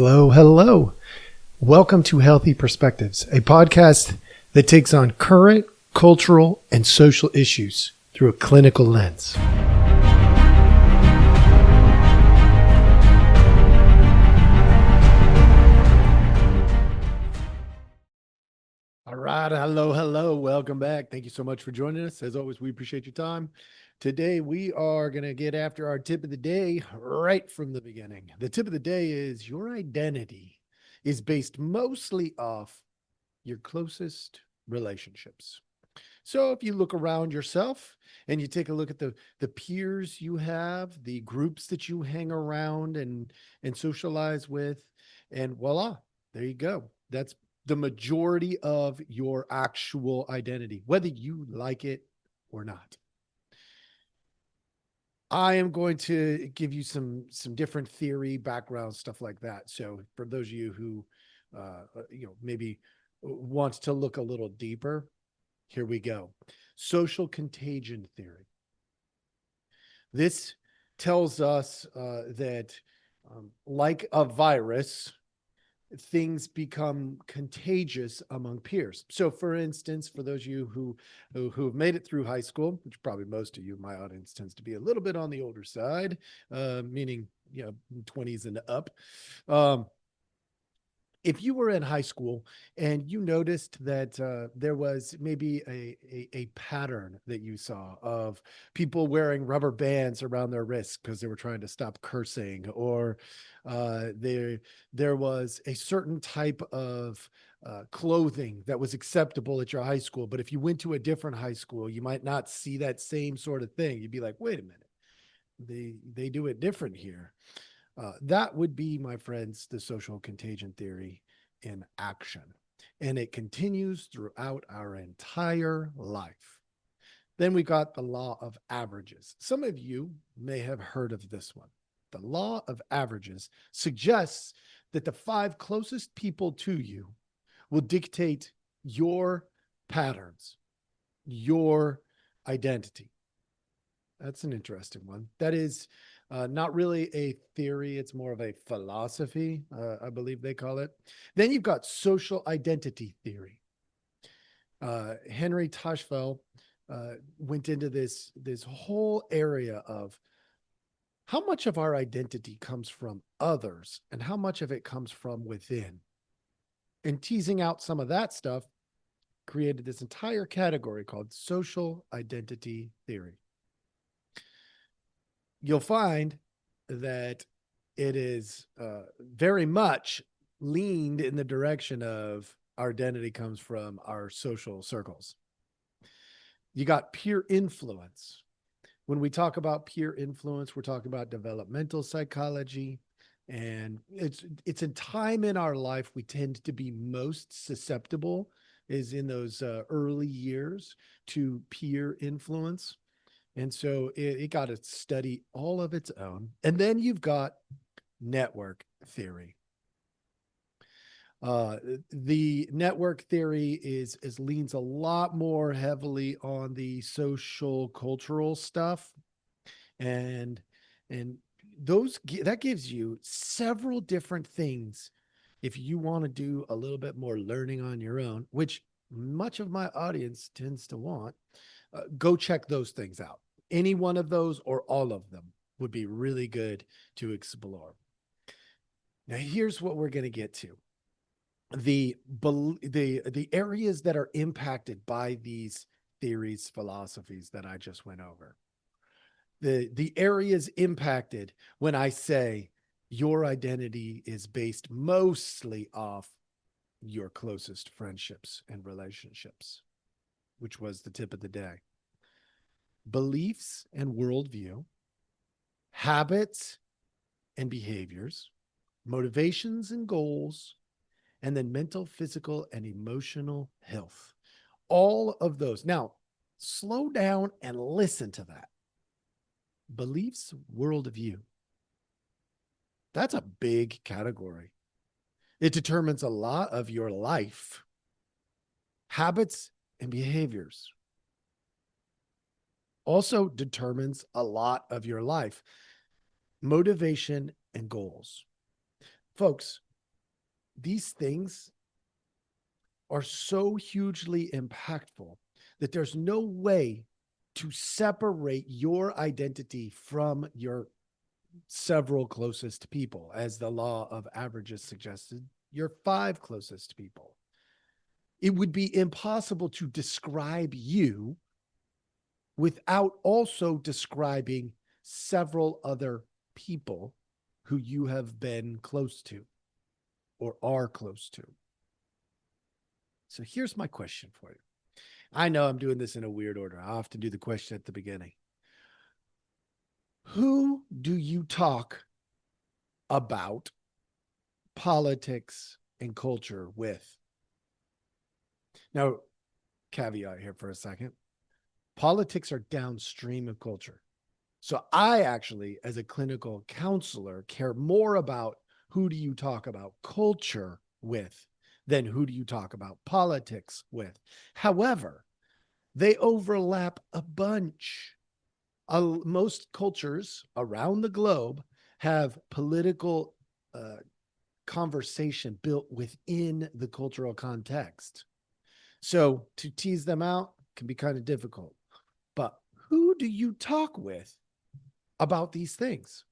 Hello, hello. Welcome to Healthy Perspectives, a podcast that takes on current cultural and social issues through a clinical lens. All right. Hello, hello. Welcome back. Thank you so much for joining us. As always, we appreciate your time. Today, we are going to get after our tip of the day right from the beginning. The tip of the day is your identity is based mostly off your closest relationships. So if you look around yourself and you take a look at the peers you have, the groups that you hang around and socialize with, and voila, there you go. That's the majority of your actual identity, whether you like it or not. I am going to give you some different theory, background, stuff like that. So for those of you who, maybe wants to look a little deeper, here we go. Social contagion theory. This tells us that, like a virus, things become contagious among peers. So, for instance, for those of you who have made it through high school, which probably most of you, my audience tends to be a little bit on the older side, meaning 20s and up. If you were in high school and you noticed that there was maybe a pattern that you saw of people wearing rubber bands around their wrists because they were trying to stop cursing, or there was a certain type of clothing that was acceptable at your high school, but if you went to a different high school, you might not see that same sort of thing. You'd be like, wait a minute, they do it different here. That would be, my friends, the social contagion theory in action. And it continues throughout our entire life. Then we got the law of averages. Some of you may have heard of this one. The law of averages suggests that the 5 closest people to you will dictate your patterns, your identity. That's an interesting one. That is not really a theory. It's more of a philosophy, I believe they call it. Then you've got social identity theory. Henry Tashfel went into this whole area of how much of our identity comes from others and how much of it comes from within. And teasing out some of that stuff, created this entire category called social identity theory. You'll find that it is very much leaned in the direction of our identity comes from our social circles. You got peer influence. When we talk about peer influence, we're talking about developmental psychology. And it's a time in our life we tend to be most susceptible is in those early years to peer influence. And so it got a study all of its own. And then you've got network theory. The network theory is leans a lot more heavily on the social cultural stuff. And that gives you several different things. If you want to do a little bit more learning on your own, which much of my audience tends to want, go check those things out. Any one of those or all of them would be really good to explore. Now, here's what we're going to get to. The areas that are impacted by these theories, philosophies that I just went over. The areas impacted when I say your identity is based mostly off your closest friendships and relationships, which was the tip of the day. Beliefs and worldview, habits and behaviors, motivations and goals, and then mental, physical, and emotional health. All of those. Now, slow down and listen to that. Beliefs, worldview. That's a big category. It determines a lot of your life. Habits and behaviors also determines a lot of your life. Motivation and goals. Folks, these things are so hugely impactful that there's no way to separate your identity from your several closest people. As the law of averages suggested, your 5 closest people. It would be impossible to describe you without also describing several other people who you have been close to or are close to. So here's my question for you. I know I'm doing this in a weird order. I often do the question at the beginning. Who do you talk about politics and culture with? Now, caveat here for a second. Politics are downstream of culture. So I actually, as a clinical counselor, care more about who do you talk about culture with than who do you talk about politics with. However, they overlap a bunch. Most cultures around the globe have political conversation built within the cultural context. So to tease them out can be kind of difficult. But who do you talk with about these things?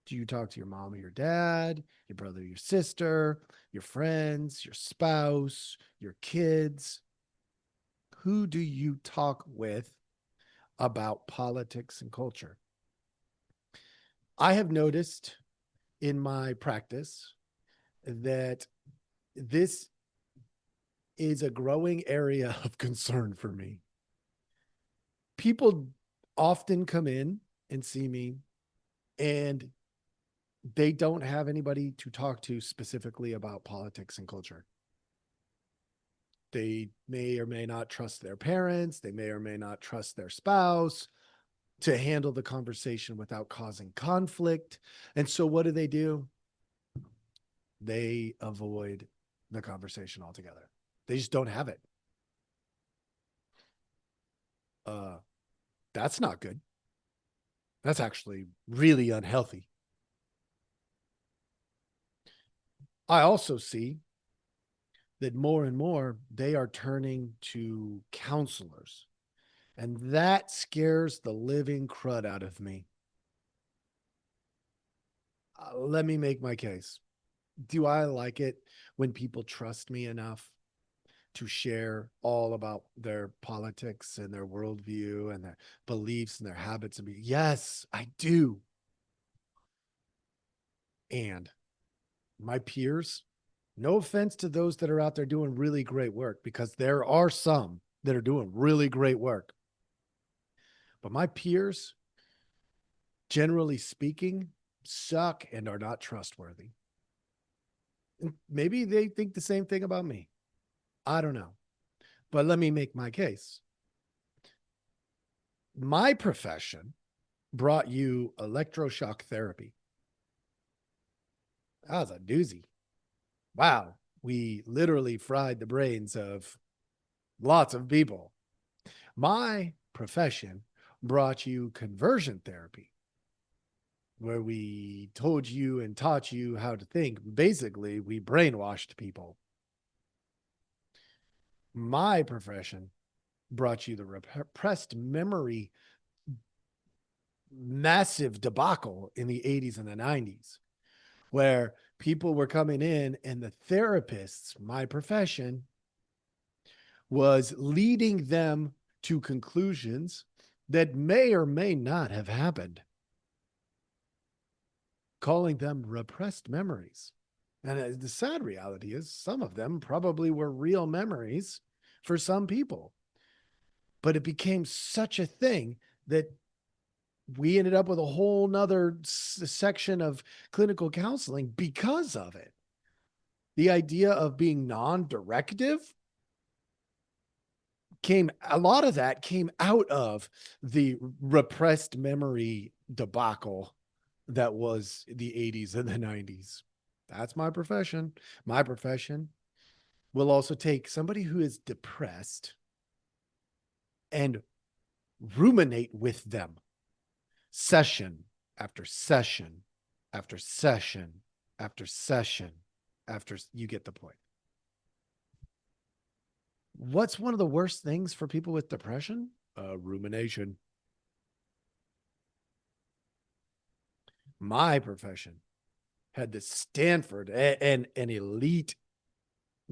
Do you talk to your mom or your dad, your brother, your sister, your friends, your spouse, your kids? Who do you talk with about politics and culture? I have noticed in my practice that this is a growing area of concern for me. People often come in and see me, and they don't have anybody to talk to specifically about politics and culture. They may or may not trust their parents. They may or may not trust their spouse to handle the conversation without causing conflict. And so what do? They avoid the conversation altogether. They just don't have it. That's not good. That's actually really unhealthy. I also see that more and more they are turning to counselors, and that scares the living crud out of me. Let me make my case. Do I like it when people trust me enough to share all about their politics and their worldview and their beliefs and their habits? And yes, I do. And my peers, no offense to those that are out there doing really great work, because there are some that are doing really great work. But my peers, generally speaking, suck and are not trustworthy. And maybe they think the same thing about me. I don't know. But let me make my case. My profession brought you electroshock therapy. That was a doozy. Wow. We literally fried the brains of lots of people. My profession brought you conversion therapy, where we told you and taught you how to think. Basically, we brainwashed people. My profession brought you the repressed memory massive debacle in the 80s and the 90s, where people were coming in and the therapists, my profession, was leading them to conclusions that may or may not have happened, calling them repressed memories. And the sad reality is some of them probably were real memories for some people. But it became such a thing that we ended up with a whole nother section of clinical counseling because of it. The idea of being non-directive a lot of that came out of the repressed memory debacle that was the 80s and the 90s. That's my profession. My profession will also take somebody who is depressed and ruminate with them session after session after session after session after you get the point. What's one of the worst things for people with depression? Rumination. My profession had the Stanford and an elite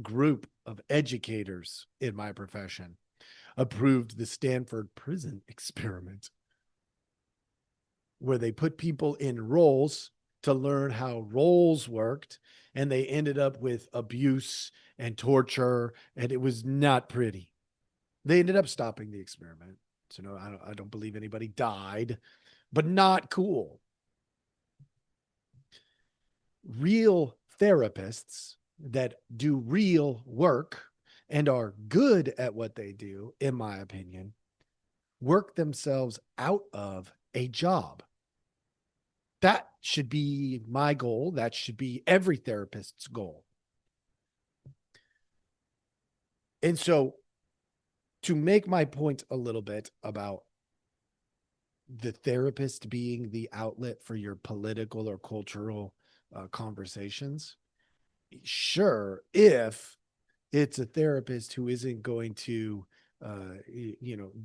group of educators in my profession approved the Stanford prison experiment, where they put people in roles to learn how roles worked, and they ended up with abuse and torture, and it was not pretty. They ended up stopping the experiment. So no, I don't believe anybody died, but not cool. Real therapists that do real work and are good at what they do, in my opinion, work themselves out of a job. That should be my goal. That should be every therapist's goal. And so, to make my point a little bit about the therapist being the outlet for your political or cultural conversations, sure, if it's a therapist who isn't going to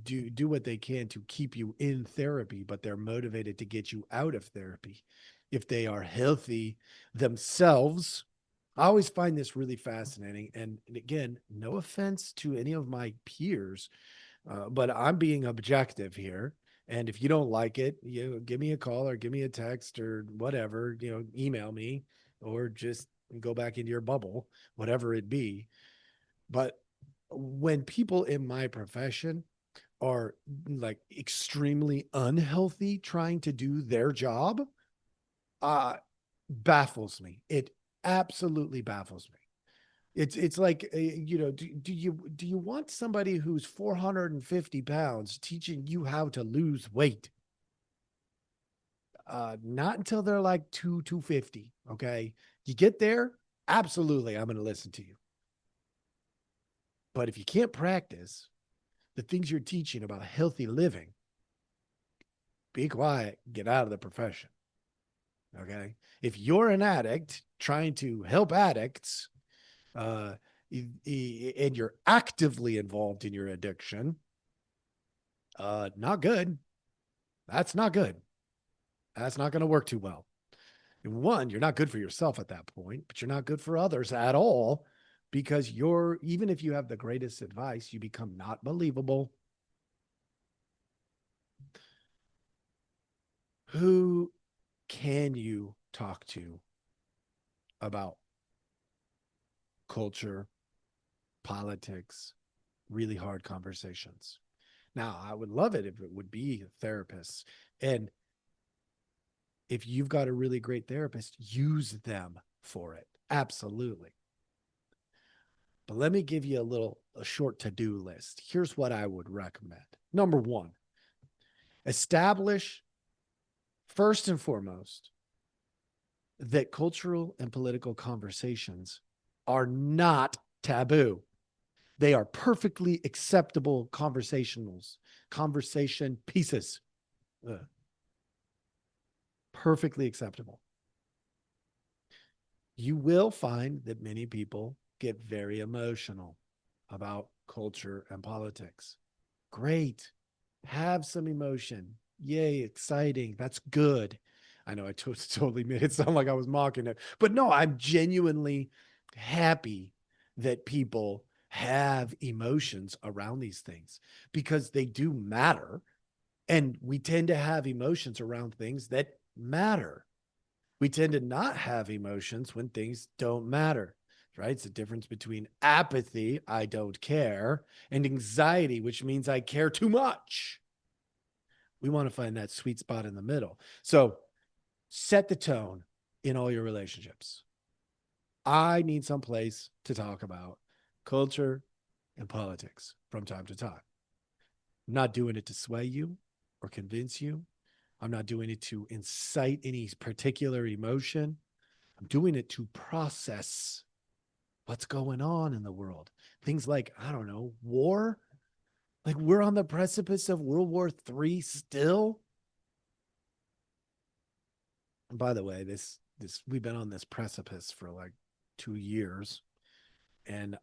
do what they can to keep you in therapy, but they're motivated to get you out of therapy, if they are healthy themselves. I always find this really fascinating, and again, no offense to any of my peers, but I'm being objective here. And if you don't like it, give me a call or give me a text or whatever, email me, or just go back into your bubble, whatever it be. But when people in my profession are like extremely unhealthy trying to do their job, uh, baffles me. It absolutely baffles me. It's like, do you want somebody who's 450 pounds teaching you how to lose weight? Not until they're like 250. Okay. You get there. Absolutely. I'm going to listen to you. But if you can't practice the things you're teaching about healthy living, be quiet, get out of the profession. Okay. If you're an addict trying to help addicts, and you're actively involved in your addiction, not good. That's not good. That's not going to work too well. And one, you're not good for yourself at that point, but you're not good for others at all, because even if you have the greatest advice, you become not believable. Who can you talk to about culture, politics, really hard conversations? Now, I would love it if it would be therapists. And if you've got a really great therapist, use them for it. Absolutely. But let me give you a short to-do list. Here's what I would recommend. Number one, establish first and foremost that cultural and political conversations are not taboo. They are perfectly acceptable conversation pieces. Perfectly acceptable. You will find that many people get very emotional about culture and politics. Great. Have some emotion. Yay, exciting. That's good. I know I totally made it sound like I was mocking it, but no, I'm genuinely happy that people have emotions around these things, because they do matter. And we tend to have emotions around things that matter. We tend to not have emotions when things don't matter, right? It's the difference between apathy, I don't care, and anxiety, which means I care too much. We want to find that sweet spot in the middle. So set the tone in all your relationships. I need some place to talk about culture and politics from time to time. I'm not doing it to sway you or convince you. I'm not doing it to incite any particular emotion. I'm doing it to process what's going on in the world. Things like, I don't know, war. Like, we're on the precipice of World War III still. And by the way, this we've been on this precipice for like 2 years. And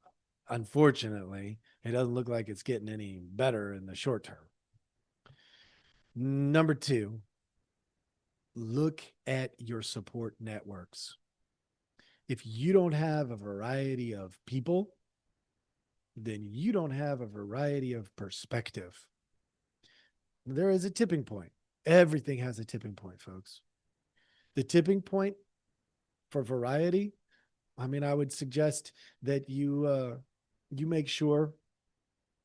unfortunately, it doesn't look like it's getting any better in the short term. Number two, look at your support networks. If you don't have a variety of people, then you don't have a variety of perspective. There is a tipping point. Everything has a tipping point, folks. The tipping point for variety, I mean, I would suggest that you make sure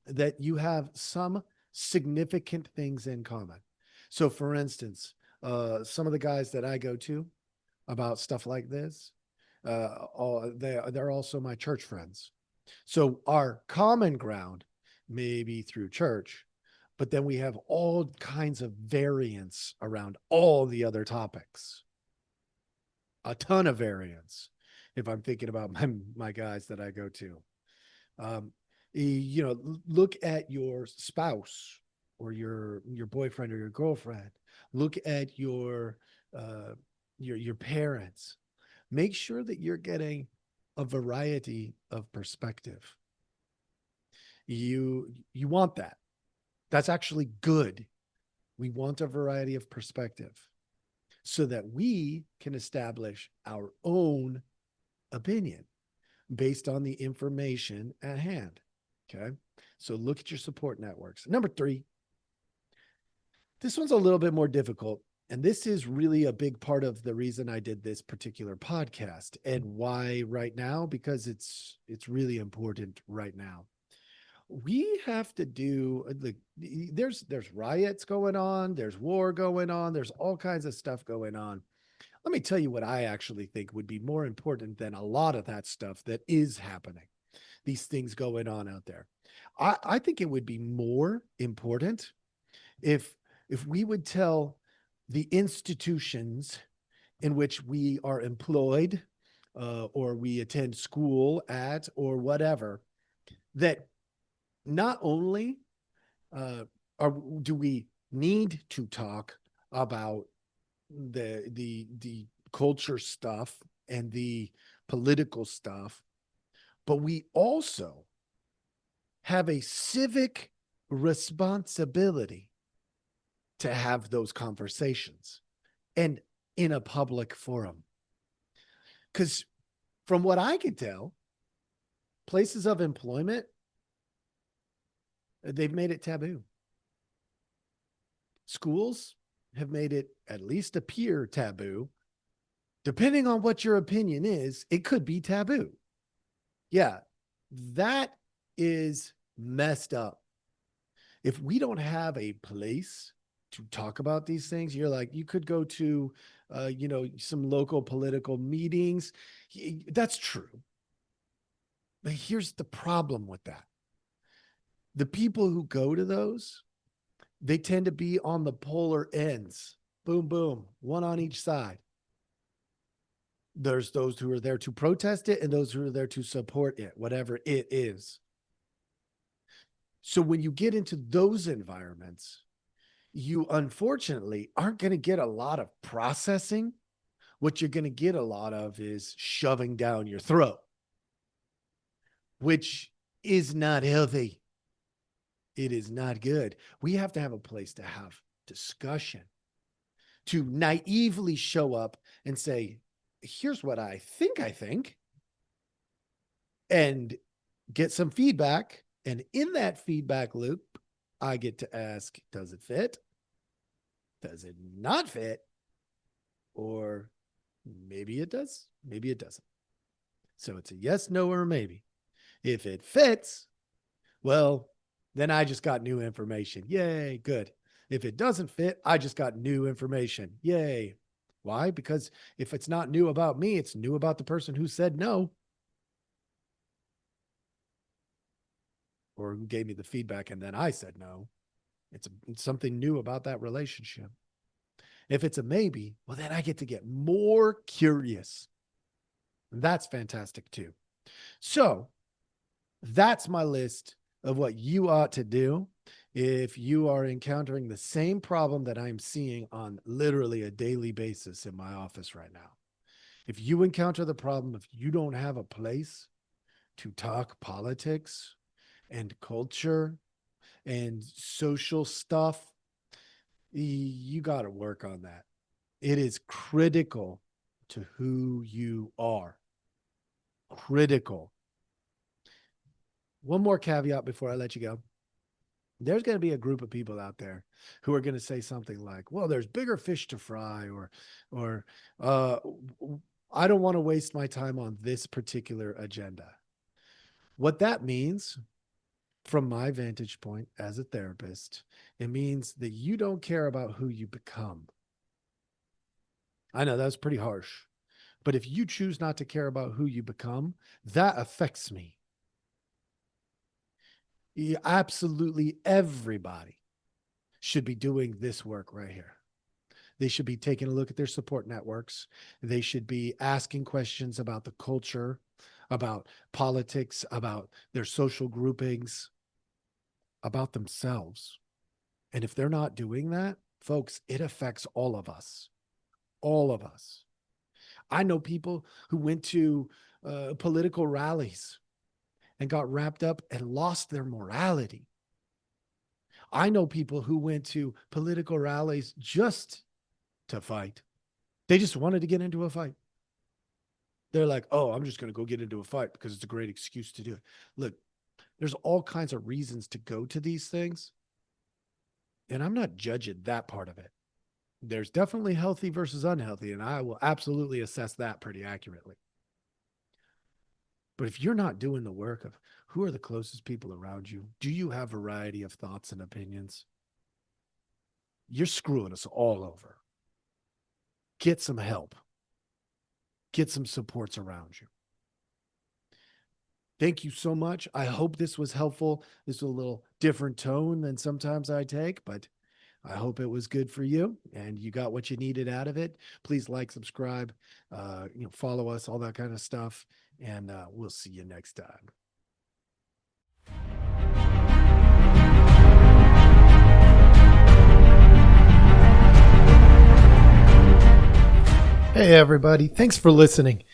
that you have some significant things in common. So, for instance, some of the guys that I go to about stuff like this, they're also my church friends. So our common ground may be through church, but then we have all kinds of variance around all the other topics. A ton of variance. If I'm thinking about my guys that I go to, um, look at your spouse or your boyfriend or your girlfriend. Look at your parents. Make sure that you're getting a variety of perspective. You want that. That's actually good. We want a variety of perspective so that we can establish our own opinion based on the information at hand. Okay. So look at your support networks. Number three, this one's a little bit more difficult. And this is really a big part of the reason I did this particular podcast. And why right now? Because it's really important right now. We have to do there's riots going on, there's war going on, there's all kinds of stuff going on. Let me tell you what I actually think would be more important than a lot of that stuff that is happening. These things going on out there. I think it would be more important if we would tell the institutions in which we are employed or we attend school at or whatever, that not only do we need to talk about the culture stuff and the political stuff, but we also have a civic responsibility to have those conversations and in a public forum. Because from what I can tell, places of employment, they've made it taboo. Schools have made it at least appear taboo. Depending on what your opinion is, it could be taboo. Yeah, that is messed up. If we don't have a place to talk about these things, you could go to, some local political meetings. That's true. But here's the problem with that. The people who go to those, they tend to be on the polar ends. Boom, boom, one on each side. There's those who are there to protest it and those who are there to support it, whatever it is. So when you get into those environments, you unfortunately aren't going to get a lot of processing. What you're going to get a lot of is shoving down your throat, which is not healthy. It is not good. We have to have a place to have discussion, to naively show up and say, here's what I think, and get some feedback. And in that feedback loop, I get to ask, does it fit? Does it not fit? Or maybe it does, maybe it doesn't. So it's a yes, no, or maybe. If it fits, well, then I just got new information. Yay, good. If it doesn't fit, I just got new information. Yay. Why? Because if it's not new about me, it's new about the person who said no or who gave me the feedback and then I said no. It's something new about that relationship. If it's a maybe, well, then I get to get more curious. That's fantastic too. So that's my list of what you ought to do if you are encountering the same problem that I'm seeing on literally a daily basis in my office right now. If you encounter the problem, if you don't have a place to talk politics and culture and social stuff, you got to work on that. It is critical to who you are. Critical. One more caveat before I let you go. There's going to be a group of people out there who are going to say something like, well, there's bigger fish to fry, or I don't want to waste my time on this particular agenda. What that means, from my vantage point as a therapist, it means that you don't care about who you become. I know that's pretty harsh, but if you choose not to care about who you become, that affects me. Absolutely everybody should be doing this work right here. They should be taking a look at their support networks. They should be asking questions about the culture, about politics, about their social groupings, about themselves. And if they're not doing that, folks, it affects all of us. All of us. I know people who went to political rallies and got wrapped up and lost their morality. I know people who went to political rallies just to fight. They just wanted to get into a fight. They're like, oh, I'm just going to go get into a fight because it's a great excuse to do it. Look, there's all kinds of reasons to go to these things. And I'm not judging that part of it. There's definitely healthy versus unhealthy, and I will absolutely assess that pretty accurately. But if you're not doing the work of who are the closest people around you, do you have variety of thoughts and opinions? You're screwing us all over. Get some help. Get some supports around you. Thank you so much. I hope this was helpful. This was a little different tone than sometimes I take, but I hope it was good for you and you got what you needed out of it. Please like, subscribe, follow us, all that kind of stuff. And we'll see you next time. Hey, everybody. Thanks for listening.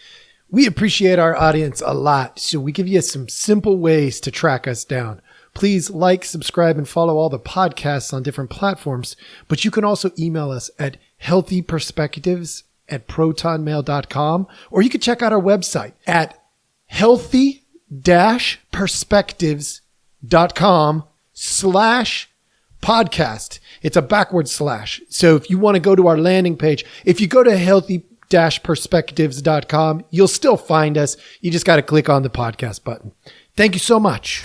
We appreciate our audience a lot, so we give you some simple ways to track us down. Please like, subscribe, and follow all the podcasts on different platforms, but you can also email us at healthyperspectives@protonmail.com, or you can check out our website at healthy-perspectives.com/podcast. It's a backward slash. So if you want to go to our landing page, if you go to healthy-perspectives.com, you'll still find us. You just got to click on the podcast button. Thank you so much.